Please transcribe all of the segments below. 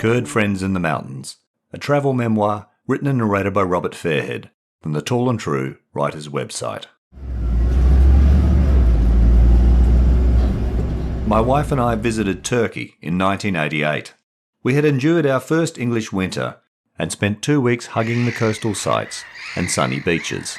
Kurd Friends in the Mountains, a travel memoir written and narrated by Robert Fairhead from the Tall and True writer's website. My wife and I visited Turkey in 1988. We had endured our first English winter and spent 2 weeks hugging the coastal sights and sunny beaches.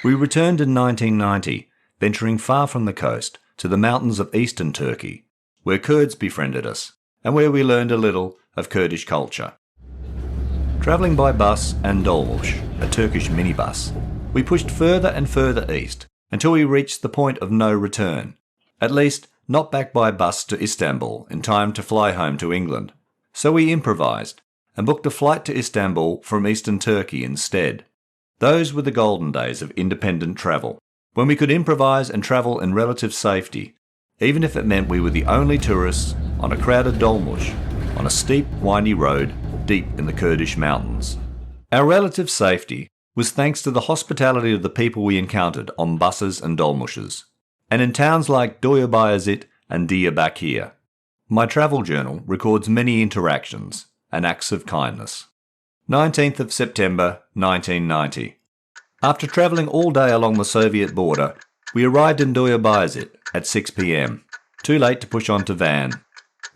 We returned in 1990, venturing far from the coast to the mountains of eastern Turkey, where Kurds befriended us and where we learned a little of Kurdish culture. Travelling by bus and dolmuş, a Turkish minibus, we pushed further and further east until we reached the point of no return, at least not back by bus to Istanbul in time to fly home to England. So we improvised and booked a flight to Istanbul from eastern Turkey instead. Those were the golden days of independent travel, when we could improvise and travel in relative safety, even if it meant we were the only tourists on a crowded dolmuş, on a steep, windy road deep in the Kurdish mountains. Our relative safety was thanks to the hospitality of the people we encountered on buses and dolmuşes, and in towns like Bayazit and Diyarbakir. My travel journal records many interactions and acts of kindness. 19th of September 1990. After travelling all day along the Soviet border, we arrived in Bayazit at 6 p.m, too late to push on to Van.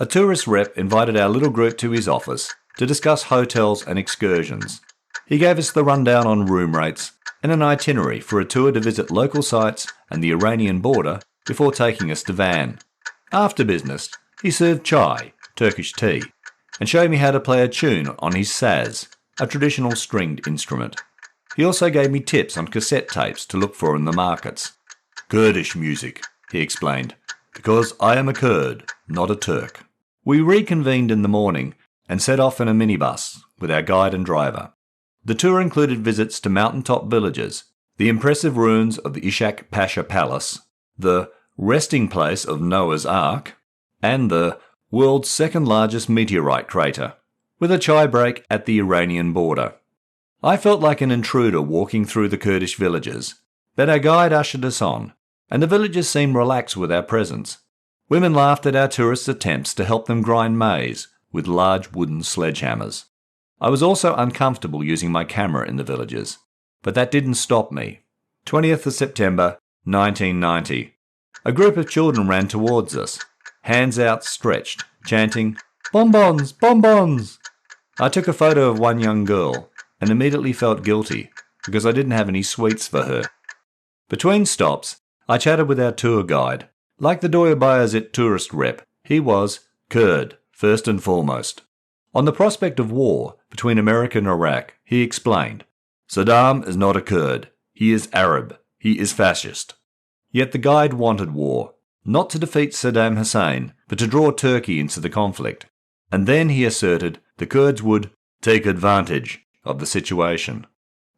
A tourist rep invited our little group to his office to discuss hotels and excursions. He gave us the rundown on room rates and an itinerary for a tour to visit local sites and the Iranian border before taking us to Van. After business, he served chai, Turkish tea, and showed me how to play a tune on his saz, a traditional stringed instrument. He also gave me tips on cassette tapes to look for in the markets. Kurdish music, he explained, because I am a Kurd, not a Turk. We reconvened in the morning and set off in a minibus with our guide and driver. The tour included visits to mountaintop villages, the impressive ruins of the Ishak Pasha Palace, the resting place of Noah's Ark, and the world's second largest meteorite crater, with a chai break at the Iranian border. I felt like an intruder walking through the Kurdish villages, but our guide ushered us on, and the villagers seemed relaxed with our presence. Women laughed at our tourists' attempts to help them grind maize with large wooden sledgehammers. I was also uncomfortable using my camera in the villages, but that didn't stop me. 20th of September 1990. A group of children ran towards us, hands outstretched, chanting, "Bonbons! Bonbons!" I took a photo of one young girl and immediately felt guilty because I didn't have any sweets for her. Between stops, I chatted with our tour guide. Like the Bayazit tourist rep, he was Kurd, first and foremost. On the prospect of war between America and Iraq, he explained, "Saddam is not a Kurd. He is Arab. He is fascist." Yet the guide wanted war, not to defeat Saddam Hussein, but to draw Turkey into the conflict. And then he asserted the Kurds would take advantage of the situation.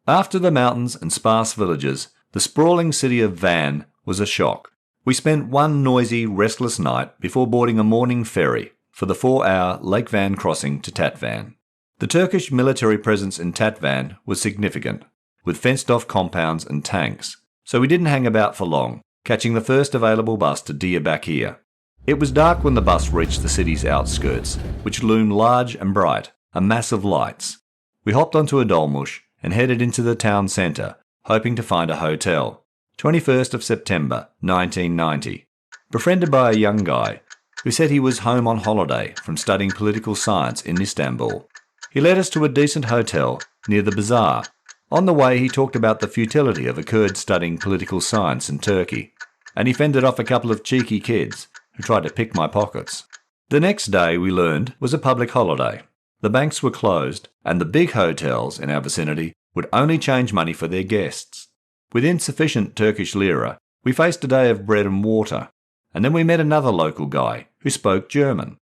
After the mountains and sparse villages, the sprawling city of Van was a shock. We spent one noisy, restless night before boarding a morning ferry for the 4-hour Lake Van crossing to Tatvan. The Turkish military presence in Tatvan was significant, with fenced-off compounds and tanks, so we didn't hang about for long, catching the first available bus to Diyarbakir. It was dark when the bus reached the city's outskirts, which loomed large and bright, a mass of lights. We hopped onto a dolmuş and headed into the town centre, hoping to find a hotel. 21st of September 1990. Befriended by a young guy who said he was home on holiday from studying political science in Istanbul. He led us to a decent hotel near the bazaar. On the way, he talked about the futility of a Kurd studying political science in Turkey, and he fended off a couple of cheeky kids who tried to pick my pockets. The next day, we learned, was a public holiday. The banks were closed, and the big hotels in our vicinity would only change money for their guests. With insufficient Turkish lira, we faced a day of bread and water, and then we met another local guy who spoke German.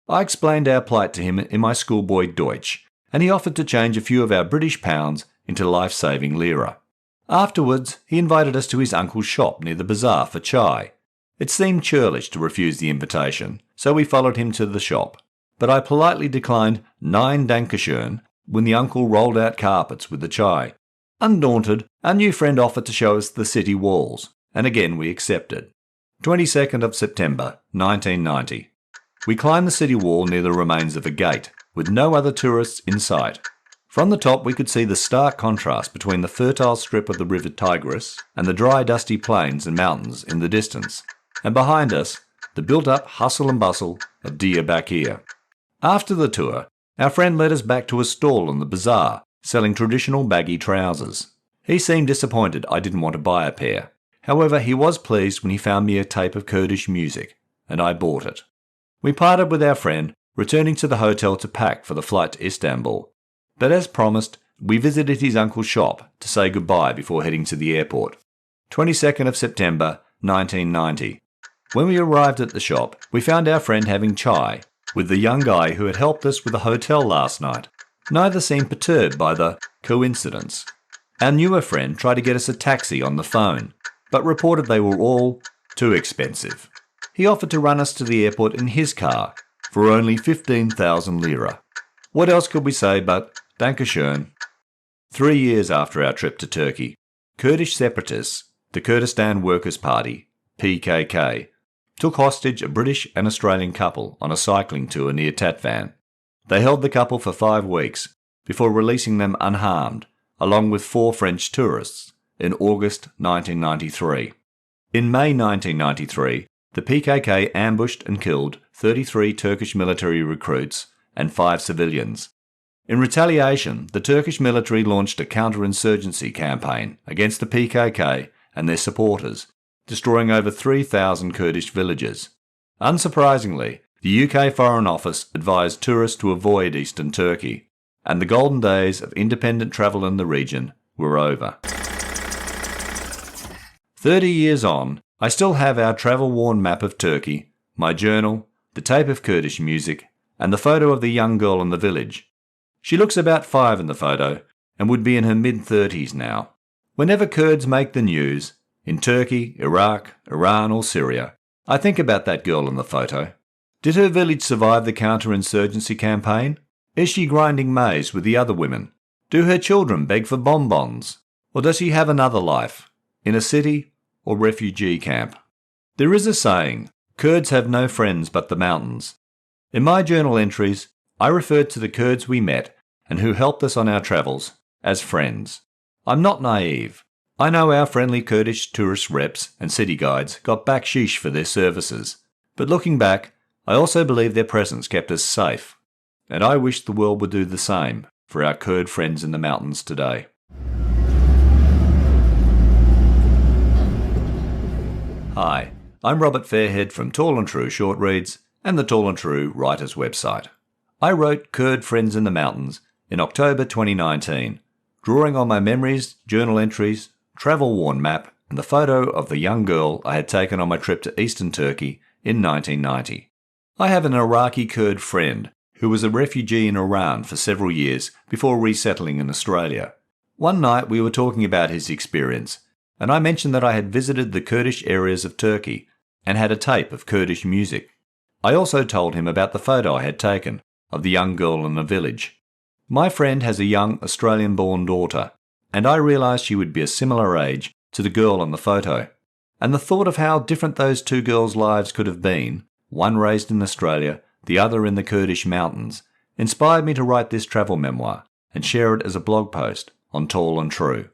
I explained our plight to him in my schoolboy Deutsch, and he offered to change a few of our British pounds into life-saving lira. Afterwards, he invited us to his uncle's shop near the bazaar for chai. It seemed churlish to refuse the invitation, so we followed him to the shop. But I politely declined 9 Dankeschön when the uncle rolled out carpets with the chai. Undaunted, our new friend offered to show us the city walls, and again we accepted. 22nd of September 1990. We climbed the city wall near the remains of a gate, with no other tourists in sight. From the top we could see the stark contrast between the fertile strip of the river Tigris and the dry dusty plains and mountains in the distance, and behind us the built-up hustle and bustle of Diyarbakir. After the tour, our friend led us back to a stall in the bazaar selling traditional baggy trousers. He seemed disappointed I didn't want to buy a pair. However, he was pleased when he found me a tape of Kurdish music, and I bought it. We parted with our friend, returning to the hotel to pack for the flight to Istanbul. But as promised, we visited his uncle's shop to say goodbye before heading to the airport. 22nd of September, 1990. When we arrived at the shop, we found our friend having chai with the young guy who had helped us with the hotel last night. Neither seemed perturbed by the coincidence. Our newer friend tried to get us a taxi on the phone, but reported they were all too expensive. He offered to run us to the airport in his car for only 15,000 lira. What else could we say but Dankeschön? 3 years after our trip to Turkey, Kurdish separatists, the Kurdistan Workers' Party, PKK, took hostage a British and Australian couple on a cycling tour near Tatvan. They held the couple for 5 weeks before releasing them unharmed, along with 4 French tourists, in August 1993. In May 1993, the PKK ambushed and killed 33 Turkish military recruits and 5 civilians. In retaliation, the Turkish military launched a counterinsurgency campaign against the PKK and their supporters, destroying over 3,000 Kurdish villages. Unsurprisingly, the UK Foreign Office advised tourists to avoid eastern Turkey, and the golden days of independent travel in the region were over. 30 years on, I still have our travel-worn map of Turkey, my journal, the tape of Kurdish music, and the photo of the young girl in the village. She looks about 5 in the photo and would be in her mid-30s now. Whenever Kurds make the news, in Turkey, Iraq, Iran or Syria, I think about that girl in the photo. Did her village survive the counterinsurgency campaign? Is she grinding maize with the other women? Do her children beg for bonbons? Or does she have another life, in a city or refugee camp? There is a saying, Kurds have no friends but the mountains. In my journal entries, I referred to the Kurds we met and who helped us on our travels as friends. I'm not naive. I know our friendly Kurdish tourist reps and city guides got baksheesh for their services. But looking back, I also believe their presence kept us safe. And I wish the world would do the same for our Kurd friends in the mountains today. Hi, I'm Robert Fairhead from Tall and True Short Reads and the Tall and True Writers website. I wrote Kurd Friends in the Mountains in October 2019, drawing on my memories, journal entries, travel-worn map and the photo of the young girl I had taken on my trip to eastern Turkey in 1990. I have an Iraqi Kurd friend who was a refugee in Iran for several years before resettling in Australia. One night we were talking about his experience, and I mentioned that I had visited the Kurdish areas of Turkey and had a tape of Kurdish music. I also told him about the photo I had taken of the young girl in the village. My friend has a young Australian-born daughter, and I realised she would be a similar age to the girl in the photo. And the thought of how different those 2 girls' lives could have been, one raised in Australia, the other in the Kurdish mountains, inspired me to write this travel memoir and share it as a blog post on Tall and True.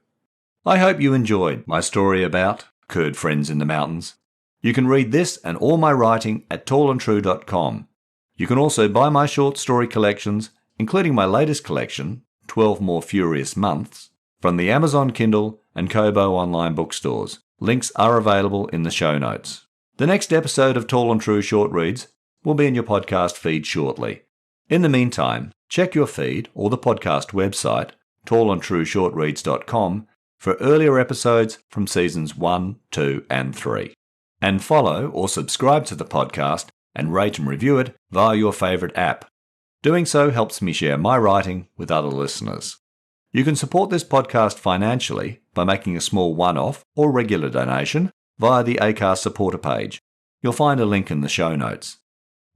I hope you enjoyed my story about Kurd Friends in the Mountains. You can read this and all my writing at tallandtrue.com. You can also buy my short story collections, including my latest collection, 12 More Furious Months, from the Amazon Kindle and Kobo online bookstores. Links are available in the show notes. The next episode of Tall and True Short Reads will be in your podcast feed shortly. In the meantime, check your feed or the podcast website, tallandtrueshortreads.com, for earlier episodes from seasons 1, 2 and 3. And follow or subscribe to the podcast and rate and review it via your favourite app. Doing so helps me share my writing with other listeners. You can support this podcast financially by making a small one-off or regular donation via the Acast supporter page. You'll find a link in the show notes.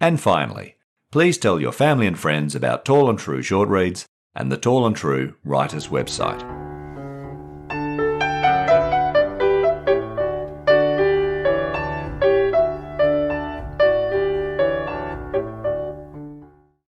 And finally, please tell your family and friends about Tall and True Short Reads and the Tall and True Writers website.